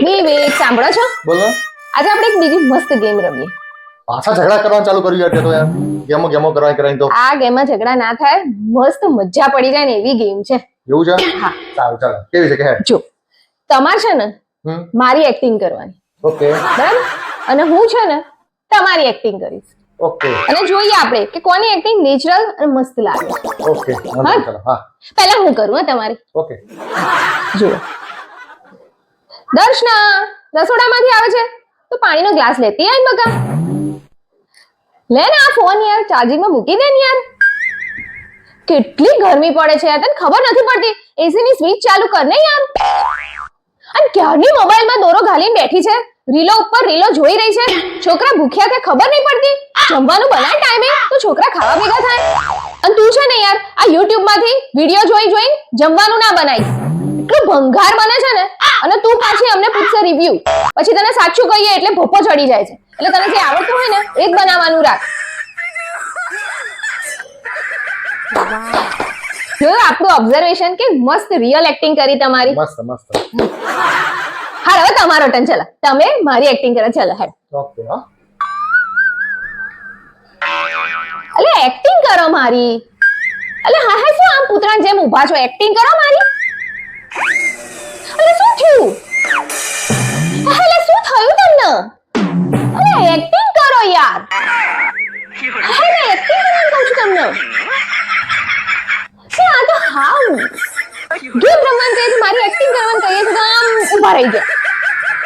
વિવેક સાંભળો છો? બોલો. આજે આપણે એક બીજી મસ્ત ગેમ રમીએ. પાછા ઝઘડા કરવાનું ચાલુ કર્યું યાર તે તો યાર. ગેમો કરાય તો. આ ગેમમાં ઝઘડા ના થાય, મસ્ત મજા પડી જાય ને એવી ગેમ છે. એવું છે? હા. સારું ચાલો. કેવી છે કે હે? જો તમારે છે ને મારી એક્ટિંગ કરવાની, ઓકે બરાબર? અને હું છે ને તમારી એક્ટિંગ કરીશ. ઓકે અને જોઈએ આપણે કે કોની એક્ટિંગ નેચરલ અને મસ્ત લાગે. ઓકે હા? ચાલો હા પહેલા હું કરું તમારી. ઓકે. જુઓ, દર્શના રસોડામાંથી આવે છે તો પાણીનો ગ્લાસ લેતી આય બકા. લે ને આ ફોન યાર ચાર્જિંગમાં મૂકી દે ને યાર. કેટલી ગરમી પડે છે યાર, તને ખબર નથી પડતી? એસી ની સ્વિચ ચાલુ કર ને યાર. અને ક્યારની મોબાઈલમાં દોરો ઘાલીને બેઠી છે, રીલો ઉપર રીલો જોઈ રહી છે. છોકરા ભૂખ્યા કે ખબર નહીં પડતી? જમવાનું બનાય ટાઈમે તો છોકરા ખાવા ભેગા થાય. અને તું છે ને યાર આ YouTube માંથી વિડિયો જોઈ જમવાનું ના બનાય. એટલું ભંગાર બને છે ને, અને તું પાછી અમને પૂછશે રિવ્યુ. પછી તને સાચું કહીએ એટલે ભોપો ચડી જાય છે. એટલે તને જે આવડતું હોય ને એ જ બનાવવાનું રાખ. જોયું આપણું ઓબ્ઝર્વેશન કે મસ્ત રિયલ એક્ટિંગ કરી તમારી. મસ્ત મસ્ત. હા હવે તમારો ટર્ન. ચાલો તમે મારી એક્ટિંગ કરો. ચાલો હેડ. ઓકે હા. અલે એક્ટિંગ કરો મારી. અલે હા હા શું આમ પૂતળા જેમ ઊભા છો? એક્ટિંગ કરો મારી. અલે શું થયું? અલે શું થયું તમને? અલે એક્ટિંગ કરો યાર. અલે એક્ટિંગ કરવાનું કહું છું તમને. આ તો હાવ ગેમ રમવાનું કહે છે, મારી એક્ટિંગ કરવાનું કહીએ છે તો આમ ઊભા રહી ગયા.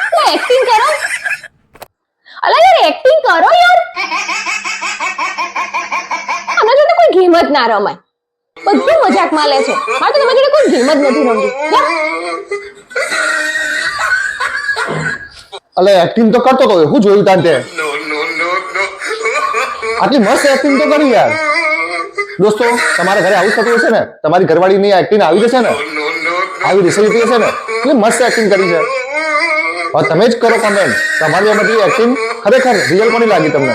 અલે એક્ટિંગ કરો. અલે યાર એક્ટિંગ કરો યાર. આના જોડે કોઈ ગેમ જ ના રમાય. બધું મજાકમાં લે છે. મારે તો તમારી જોડે કોઈ ગેમ જ નથી રમવી. અલે એક્ટિંગ તો કરતો તો હું જોયું તાન તે. આટલી મસ્ત એક્ટિંગ તો કરી યાર. દોસ્તો તમારા ઘરે આવું થતું હશે ને, તમારી ઘરવાળીની એક્ટિંગ આવી જશે ને, આવી રિસલ્ટ હશે ને, એટલે મસ્ત એક્ટિંગ કરી છે. હવે તમે જ કરો કમેન્ટ, તમારી આ બધી એક્ટિંગ ખરેખર રિયલ કોની લાગી તમને?